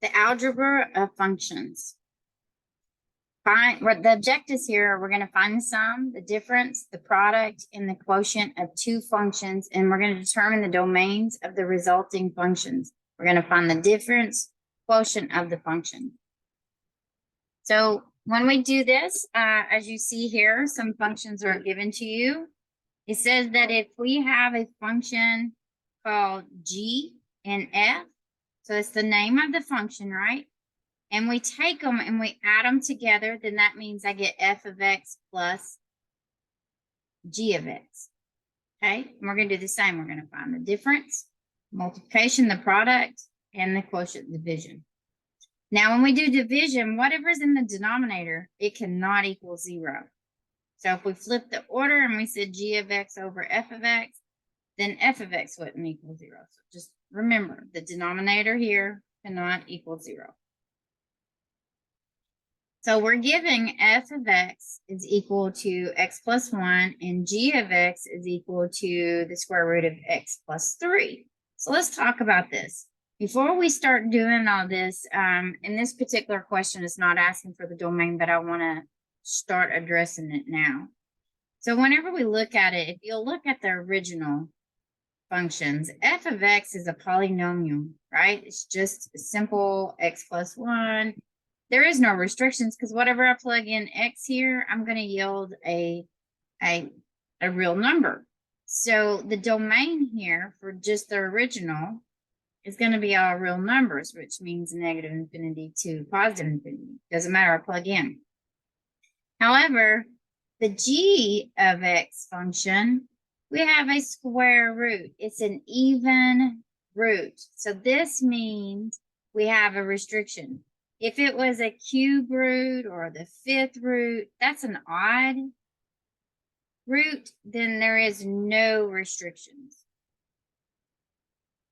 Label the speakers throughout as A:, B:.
A: The algebra of functions. Find what the objectives here. We're going to find the sum, the difference, the product, and the quotient of two functions, and we're going to determine the domains of the resulting functions. We're going to find the difference, quotient of the function. So when we do this, as you see here, some functions are given to you. It says that if we have a function called g and f, so it's the name of the function, right? And we take them and we add them together, then that means I get f of x plus g of x. Okay, and we're going to do the same. We're going to find the difference, multiplication, the product, and the quotient division. Now, when we do division, whatever's in the denominator, it cannot equal 0. So if we flip the order and we said g of x over f of x, then f of x wouldn't equal 0. So just remember, the denominator here cannot equal 0. So we're giving f of x is equal to x plus 1, and g of x is equal to the square root of x plus 3. So let's talk about this. Before we start doing all this, in this particular question, it's not asking for the domain, but I want to start addressing it now. So whenever we look at it, if you'll look at the original functions, f of x is a polynomial, right? It's just a simple x plus 1. There is no restrictions because whatever I plug in x here, I'm going to yield a real number. So the domain here for just the original is going to be all real numbers, which means negative infinity to positive infinity. Doesn't matter, I plug in. However, the g of x function, we have a square root. It's an even root. So this means we have a restriction. If it was a cube root or the fifth root, that's an odd root, then there is no restrictions.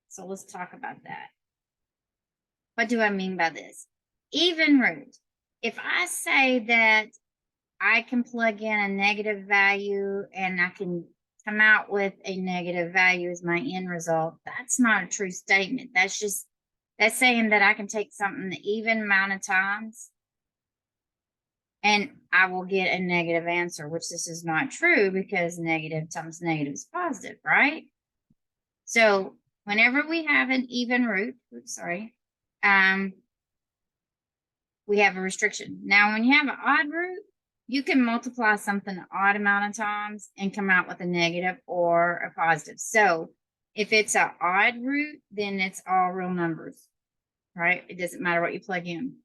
A: So let's talk about that. What do I mean by this? Even root. If I say that I can plug in a negative value and I can come out with a negative value as my end result, that's not a true statement. That's saying that I can take something the even amount of times and I will get a negative answer, which this is not true because negative times negative is positive, right? So whenever we have an even root, we have a restriction. Now, when you have an odd root, you can multiply something an odd amount of times and come out with a negative or a positive. So if it's an odd root, then it's all real numbers, right? It doesn't matter what you plug in.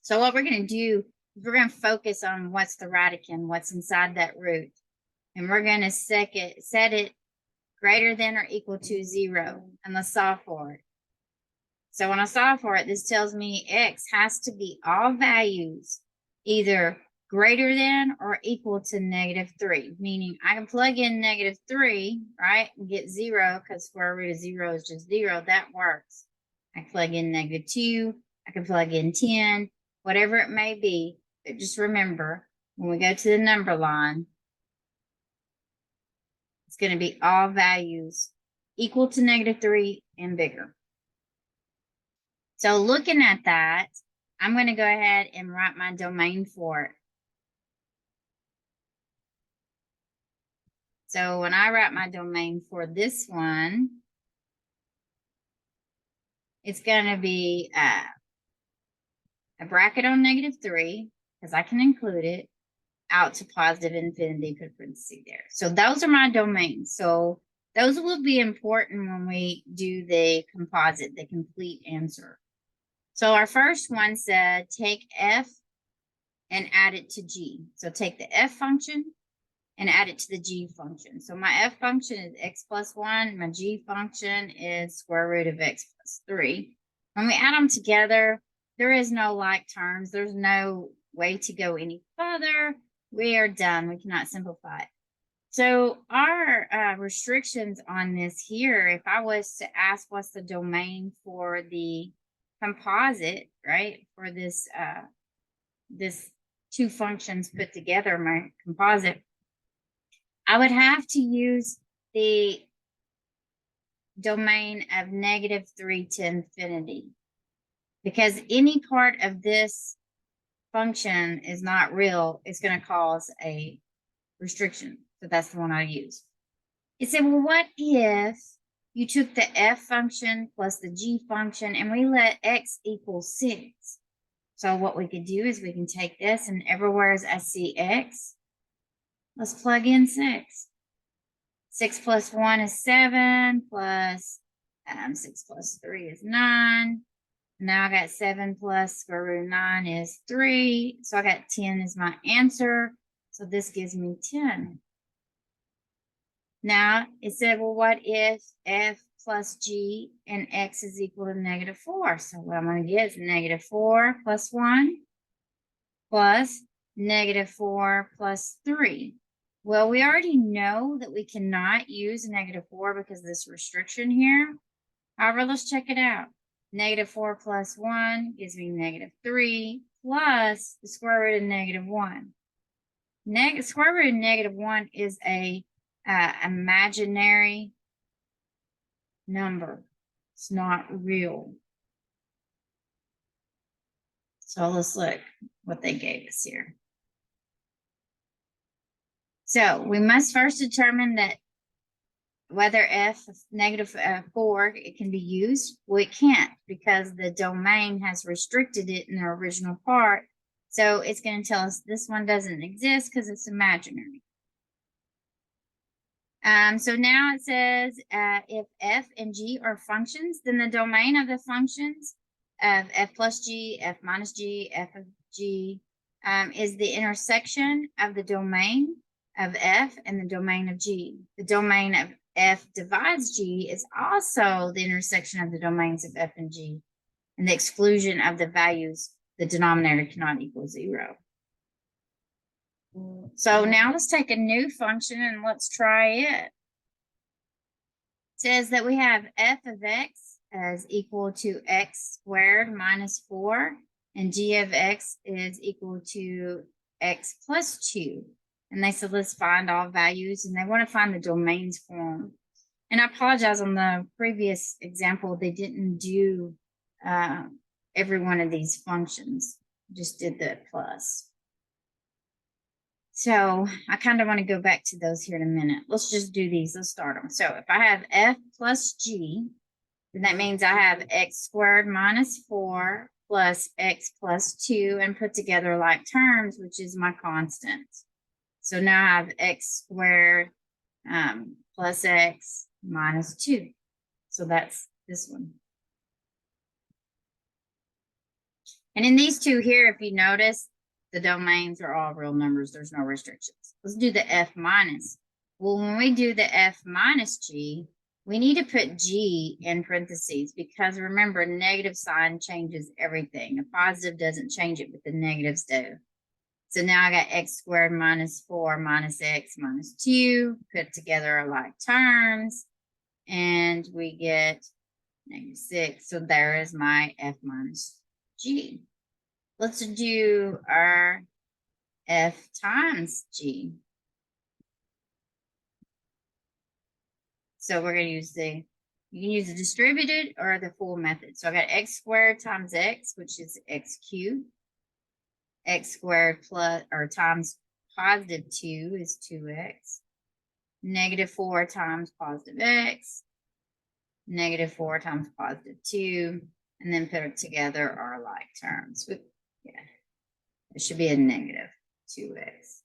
A: So what we're going to do is we're going to focus on what's the radicand, what's inside that root. And we're going to set it greater than or equal to 0. And let's solve for it. So when I solve for it, this tells me x has to be all values either greater than or equal to -3, meaning I can plug in -3, right, and get 0 because square root of 0 is just 0. That works. I can plug in -2. I can plug in 10, whatever it may be. But just remember, when we go to the number line, it's going to be all values equal to -3 and bigger. So looking at that, I'm going to go ahead and write my domain for it. So when I write my domain for this one, it's going to be a bracket on -3, because I can include it, out to positive infinity, put a parenthesis there. So those are my domains. So those will be important when we do the composite, the complete answer. So our first one said take f and add it to g. So take the f function and add it to the g function. So my f function is x plus 1. My g function is square root of x plus 3. When we add them together, there is no like terms. There's no way to go any further. We are done. We cannot simplify it. So our restrictions on this here, if I was to ask what's the domain for the composite, right, for this this two functions put together, my composite, I would have to use the domain of -3 to infinity. because any part of this function is not real, it's going to cause a restriction. So that's the one I use. It said, well, what if you took the f function plus the g function and we let x equal 6? So what we could do is we can take this, and everywhere I see x, let's plug in 6. 6 plus 1 is 7, plus 6 plus 3 is 9. Now I got 7 plus square root of 9 is 3. So I got 10 is my answer. So this gives me 10. Now it said, well, what if f plus g and x is equal to -4? So what I'm going to get is -4 plus 1 plus -4 plus 3. Well, we already know that we cannot use -4 because of this restriction here. However, let's check it out. -4 plus 1 gives me -3 plus the square root of -1. Square root of -1 is a imaginary number. It's not real. So let's look what they gave us here. So we must first determine that whether f -4 it can be used. Well, it can't, because the domain has restricted it in the original part. So it's going to tell us this one doesn't exist because it's imaginary. So now it says if f and g are functions, then the domain of the functions of f plus g, f minus g, f of g is the intersection of the domain of f and the domain of g. The domain of f divides g is also the intersection of the domains of f and g, and the exclusion of the values, the denominator cannot equal 0. So now let's take a new function and let's try it. It says that we have f of x as equal to x squared minus 4, and g of x is equal to x plus 2. And they said, let's find all values, and they want to find the domains for them. And I apologize, on the previous example, they didn't do every one of these functions, just did the plus. So I kind of want to go back to those here in a minute. Let's just do these. Let's start them. So if I have f plus g, then that means I have x squared minus 4 plus x plus 2 and put together like terms, which is my constant. So now I have x squared plus x minus 2. So that's this one. And in these two here, if you notice, the domains are all real numbers. There's no restrictions. Let's do the f minus. Well, when we do the f minus g, we need to put g in parentheses, because remember, negative sign changes everything. A positive doesn't change it, but the negatives do. So now I got x squared minus 4 minus x minus 2, put together are like terms, and we get -6. So there is my f minus g. Let's do our f times g. So we're going to use you can use the distributed or the full method. So I got x squared times x, which is x cubed. X squared plus or times positive 2 is 2x. -4 times positive x. -4 times positive 2. And then put it together are like terms. Yeah, it should be a -2x.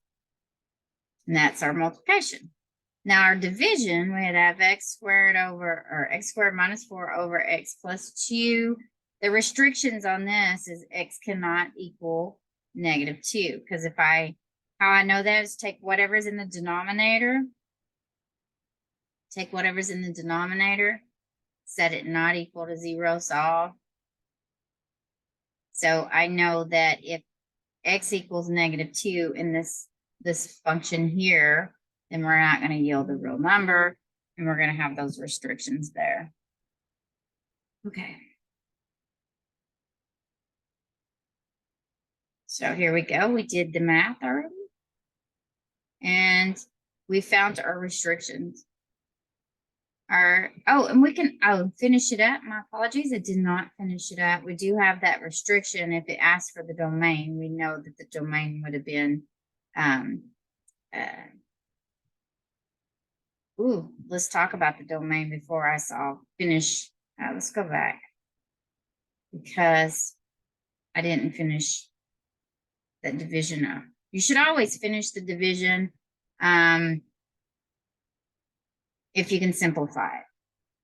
A: And that's our multiplication. Now our division, we have x squared minus 4 over x plus 2. The restrictions on this is x cannot equal -2. Because how I know that is take whatever's in the denominator. Take whatever's in the denominator. Set it not equal to 0, solve. So I know that if x equals -2 in this function here, then we're not going to yield a real number, and we're going to have those restrictions there. Okay. So here we go. We did the math already. And we found our restrictions. And we can, finish it up. My apologies. I did not finish it up. We do have that restriction. If it asks for the domain, we know that the domain would have been, let's talk about the domain before I finish. Let's go back because I didn't finish that division up. You should always finish the division if you can simplify it.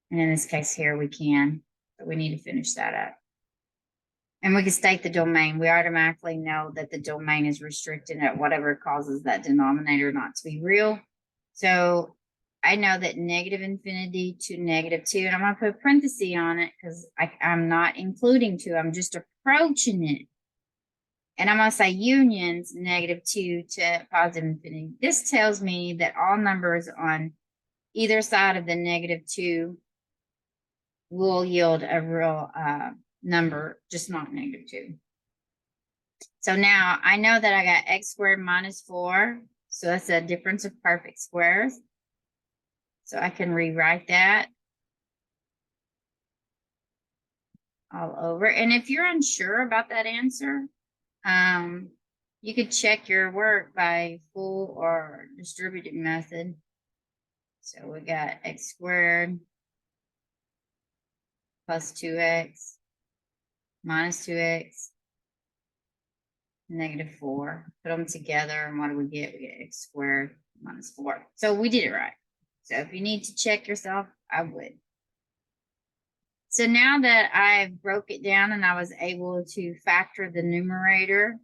A: And in this case here, we can, but we need to finish that up. And we can state the domain. We automatically know that the domain is restricted at whatever causes that denominator not to be real. So I know that negative infinity to -2, and I'm going to put a parenthesis on it because I'm not including 2. I'm just approaching it. And I'm going to say unions -2 to positive infinity. This tells me that all numbers on either side of the -2 will yield a real number, just not -2. So now I know that I got x squared minus 4. So that's a difference of perfect squares. So I can rewrite that all over. And if you're unsure about that answer, you could check your work by full or distributed method. So we got x squared plus 2x minus 2x -4. Put them together, and what do we get? We get x squared minus 4. So we did it right. So if you need to check yourself, I would. So now that I've broke it down and I was able to factor the numerator,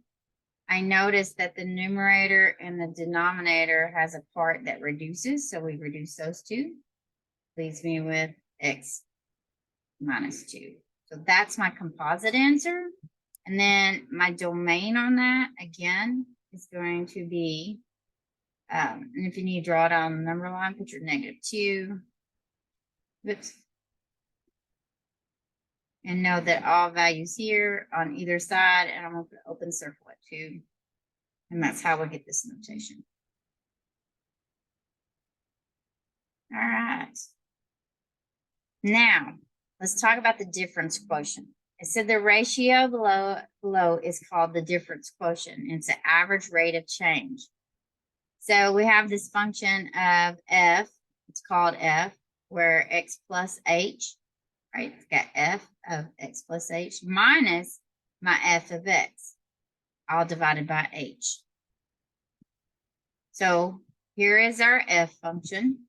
A: I noticed that the numerator and the denominator has a part that reduces. So we reduce those two. Leaves me with x minus 2. So that's my composite answer. And then my domain on that, again, is going to be, and if you need to draw it on the number line, put your -2. Whoops. And know that all values here on either side, and I'm going to put open circle at 2. And that's how we get this notation. All right. Now, let's talk about the difference quotient. I said the ratio below is called the difference quotient. It's the average rate of change. So we have this function of f. It's called f, where x plus h, right? It's got f of x plus h minus my f of x, all divided by h. So here is our f function.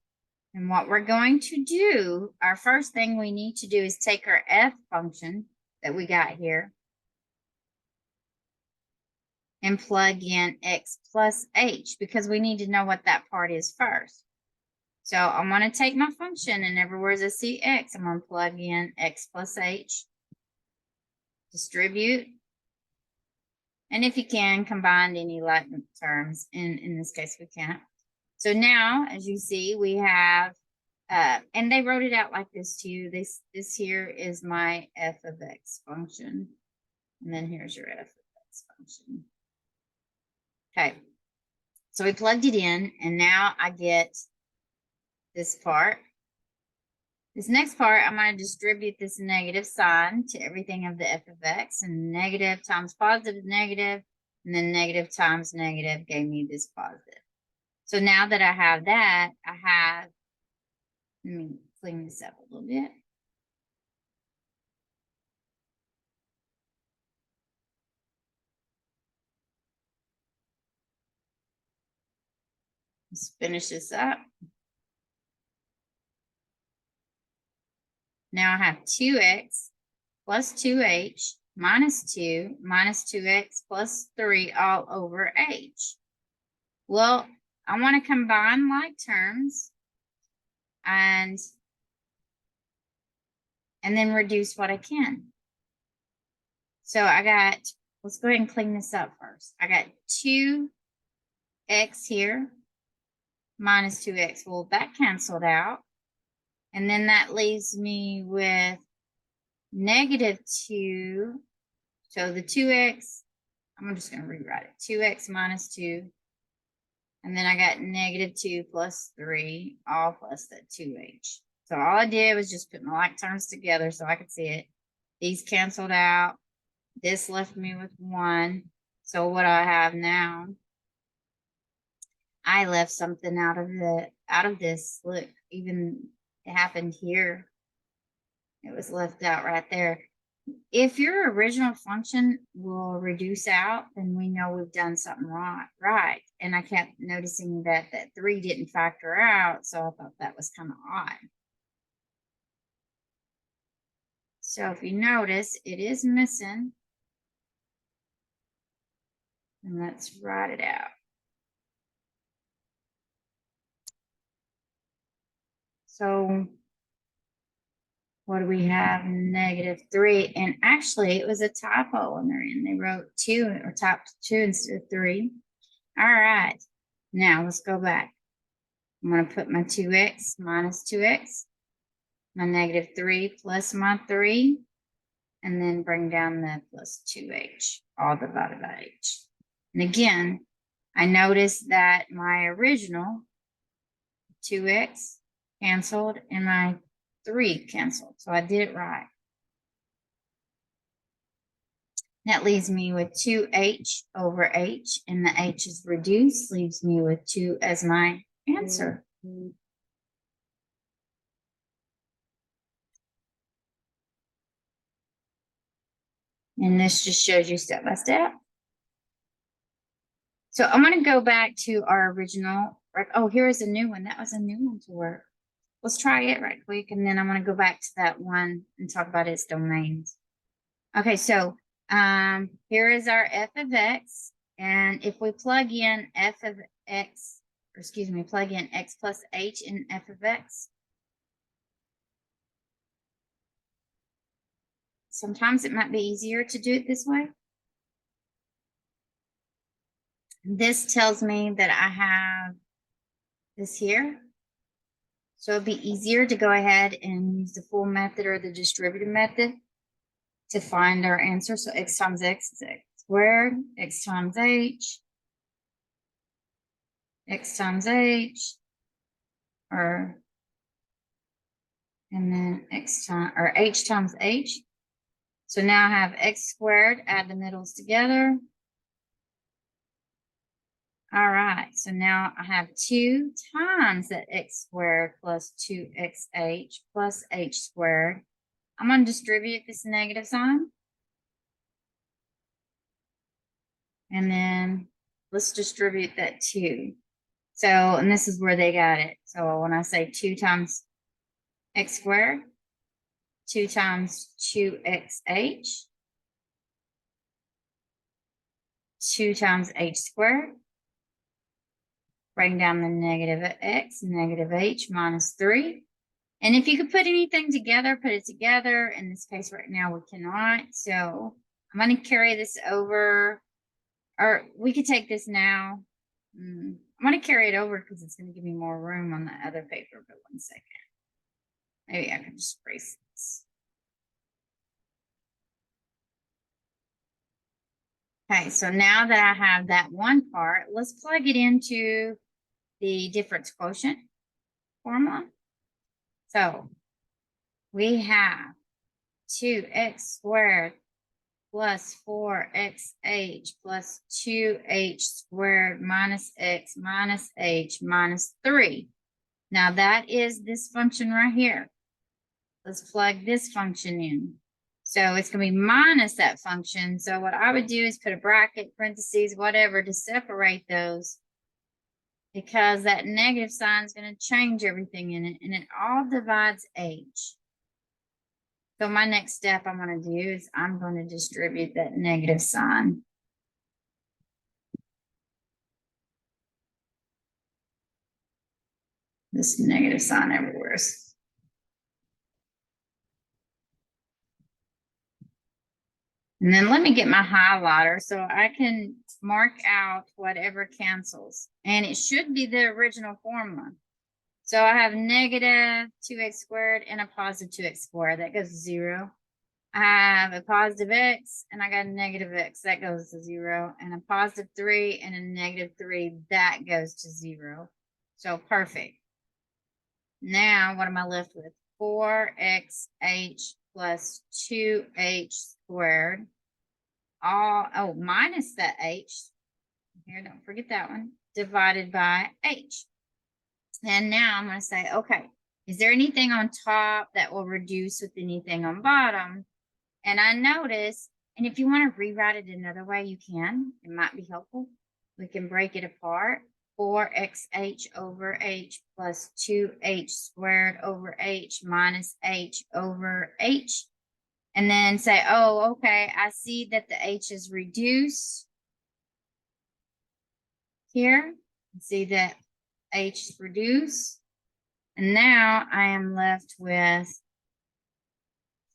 A: And what we're going to do, our first thing we need to do is take our f function that we got here and plug in x plus h, because we need to know what that part is first. So I'm going to take my function, and everywhere I see x, I'm going to plug in x plus h, distribute, and if you can, combine any like terms. In this case, we can't. So now, as you see, we have, and they wrote it out like this too. This here is my f of x function, and then here's your f of x function. Okay, so we plugged it in, and now I get this part. This next part, I'm going to distribute this negative sign to everything of the f of x, and negative times positive is negative, and then negative times negative gave me this positive. So now that I have that, let me clean this up a little bit. Let's finish this up. Now I have 2x plus 2h minus 2 minus 2x plus 3 all over h. Well, I want to combine like terms and then reduce what I can. So I got, let's go ahead and clean this up first. I got 2x here minus 2x. Well, that canceled out. And then that leaves me with -2. So the 2x, I'm just going to rewrite it. 2x minus 2. And then I got -2 plus 3, all plus that 2h. So all I did was just put my like terms together so I could see it. These canceled out. This left me with 1. So what I have now, I left something out of this. Look, even it happened here. It was left out right there. If your original function will reduce out, then we know we've done something wrong, right? And I kept noticing that 3 didn't factor out, so I thought that was kind of odd. So if you notice, it is missing. And let's write it out. So what do we have? -3. And actually, it was a typo on their end. They wrote 2 or typed 2 instead of 3. All right. Now let's go back. I'm going to put my 2x minus 2x, my -3 plus my 3, and then bring down the plus 2h, all divided by h. And again, I noticed that my original 2x canceled and my 3 canceled. So I did it right. That leaves me with 2h over h, and the h is reduced, leaves me with 2 as my answer. And this just shows you step by step. So I'm going to go back to our original. Oh, here is a new one. That was a new one to work. Let's try it right quick, and then I'm going to go back to that one and talk about its domains. Okay, so here is our f of x, and if we plug in f of x, or excuse me, plug in x plus h in f of x, sometimes it might be easier to do it this way. This tells me that I have this here. So it'd be easier to go ahead and use the full method or the distributive method to find our answer. So x times x is x squared, x times h, or, and then x times, or h times h. So now I have x squared, add the middles together. All right, so now I have 2 times that x squared plus 2xh plus h squared. I'm going to distribute this negative sign. And then let's distribute that 2. So, and this is where they got it. So when I say 2 times x squared, 2 times 2xh, 2 times h squared, bring down the negative x, negative h minus 3. And if you could put anything together, put it together. In this case right now, we cannot. So I'm going to carry this over, or we could take this now. I'm going to carry it over because it's going to give me more room on the other paper. But 1 second. Maybe I can just erase this. Okay, so now that I have that one part, let's plug it into the difference quotient formula. So we have 2x squared plus 4xh plus 2h squared minus x minus h minus 3. Now that is this function right here. Let's plug this function in. So it's going to be minus that function. So what I would do is put a bracket, parentheses, whatever to separate those, because that negative sign is going to change everything in it, and it all divides h. So my next step I'm going to do is I'm going to distribute that negative sign. This negative sign everywhere. And then let me get my highlighter so I can mark out whatever cancels. And it should be the original formula. So I have negative 2x squared and a positive 2x squared. That goes to 0. I have a positive x and I got a negative x. That goes to 0. And a positive 3 and a negative 3. That goes to 0. So perfect. Now what am I left with? 4xh plus 2h squared, all, minus that h, here, don't forget that one, divided by h. And now I'm going to say, okay, is there anything on top that will reduce with anything on bottom? And I notice, and if you want to rewrite it another way, you can. It might be helpful. We can break it apart. 4xh over h plus 2h squared over h minus h over h. And then say, oh, okay, I see that the h is reduced here. See that h is reduced. And now I am left with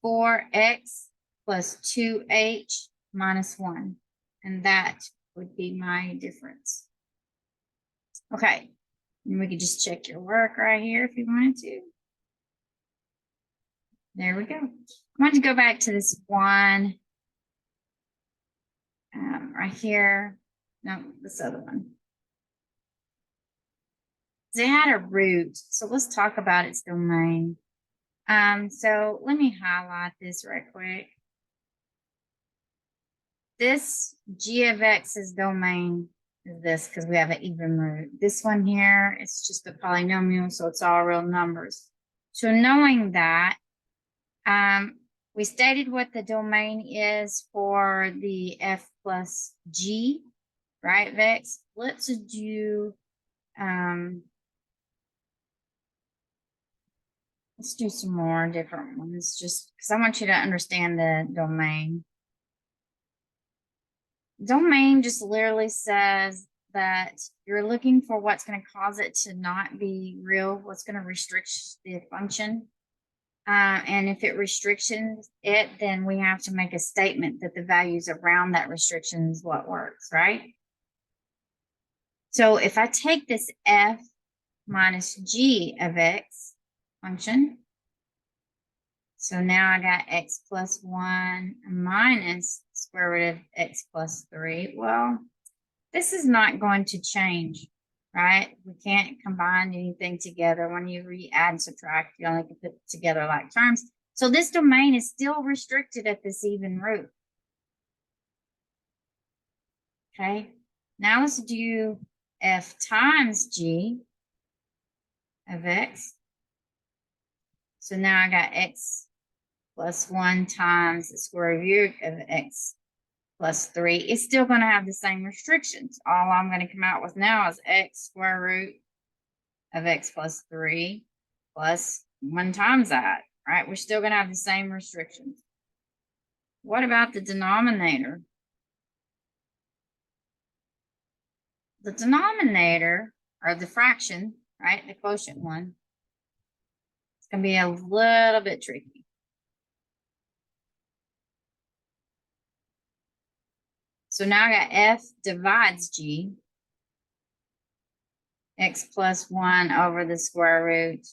A: 4x plus 2h minus 1. And that would be my difference. Okay, and we could just check your work right here if you wanted to. There we go. I want to go back to this one right here. No, this other one. It had a root, so let's talk about its domain. So let me highlight this right quick. This g of x's domain is this because we have an even root. This one here, it's just a polynomial, so it's all real numbers. So knowing that, we stated what the domain is for the f plus g, right, of x. Let's do, let's do some more different ones, just because I want you to understand the domain. Domain just literally says that you're looking for what's going to cause it to not be real, what's going to restrict the function. And if it restricts it, then we have to make a statement that the values around that restriction is what works, right? So if I take this f minus g of x function, so now I got x plus 1 minus square root of x plus 3. Well, this is not going to change, right? We can't combine anything together. When you re-add and subtract, you only can put together like terms. So this domain is still restricted at this even root. Okay, now let's do f times g of x. So now I got x plus 1 times the square root of x plus 3. It's still going to have the same restrictions. All I'm going to come out with now is x square root of x plus 3 plus 1 times that, right? We're still going to have the same restrictions. What about the denominator? The denominator, or the fraction, right, the quotient one, it's going to be a little bit tricky. So now I got f divides g, x plus 1 over the square root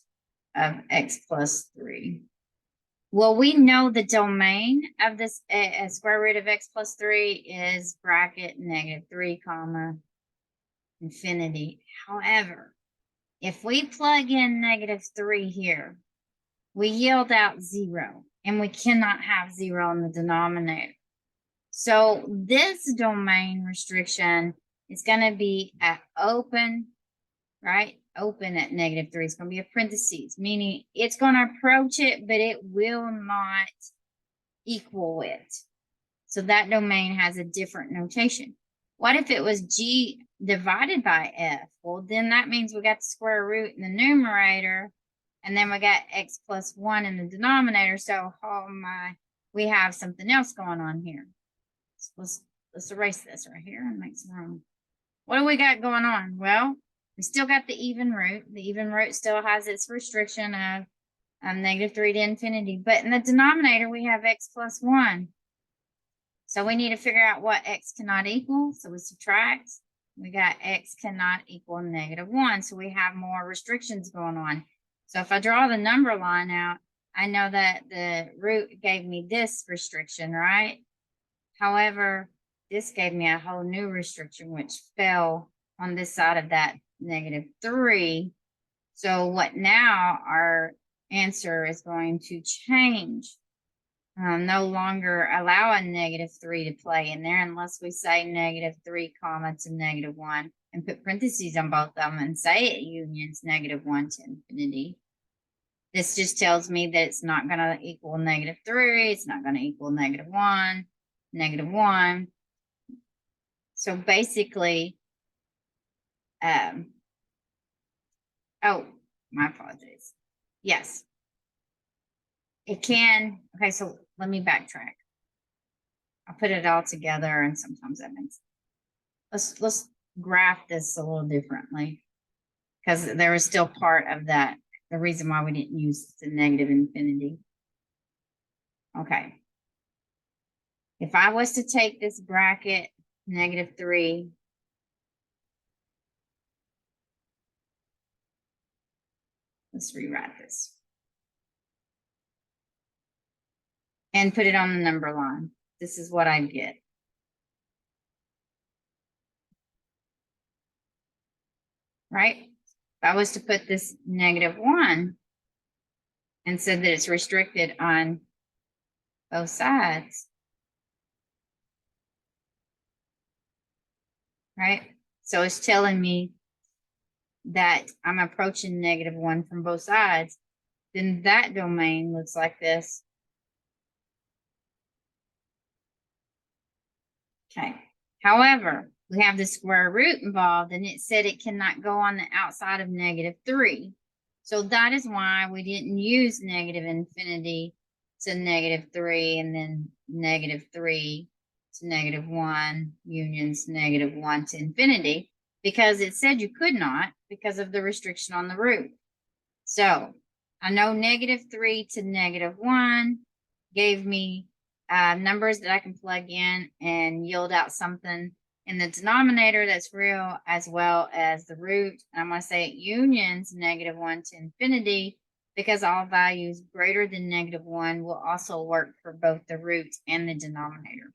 A: of x plus 3. Well, we know the domain of this square root of x plus 3 is bracket -3, comma, infinity. However, if we plug in -3 here, we yield out 0, and we cannot have 0 in the denominator. So this domain restriction is going to be at open, right? Open at -3. It's going to be a parentheses, meaning it's going to approach it, but it will not equal it. So that domain has a different notation. What if it was g divided by f? Well, then that means we got the square root in the numerator, and then we got x plus 1 in the denominator. So, oh my, we have something else going on here. So let's erase this right here and make some room. What do we got going on? Well, we still got the even root. The even root still has its restriction of -3 to infinity. But in the denominator, we have x plus 1. So we need to figure out what x cannot equal. So we subtract. We got x cannot equal -1. So we have more restrictions going on. So if I draw the number line out, I know that the root gave me this restriction, right? However, this gave me a whole new restriction, which fell on this side of that -3. So what now our answer is going to change. No longer allow a -3 to play in there unless we say -3 comma to -1 and put parentheses on both of them and say it unions -1 to infinity. This just tells me that it's not going to equal -3. It's not going to equal -1, -1. So basically, oh, my apologies. Yes. It can, okay, so let me backtrack. I'll put it all together and sometimes that makes, let's graph this a little differently because there is still part of that, the reason why we didn't use the negative infinity. Okay. If I was to take this bracket, -3, let's rewrite this and put it on the number line. This is what I get. Right? If I was to put this -1 and said that it's restricted on both sides, right? So it's telling me that I'm approaching -1 from both sides, then that domain looks like this. Okay. However, we have the square root involved, and it said it cannot go on the outside of -3. So that is why we didn't use negative infinity to -3 and then -3 to -1 unions -1 to infinity, because it said you could not because of the restriction on the root. So I know -3 to -1 gave me numbers that I can plug in and yield out something in the denominator that's real, as well as the root. And I'm going to say it unions -1 to infinity, because all values greater than -1 will also work for both the root and the denominator.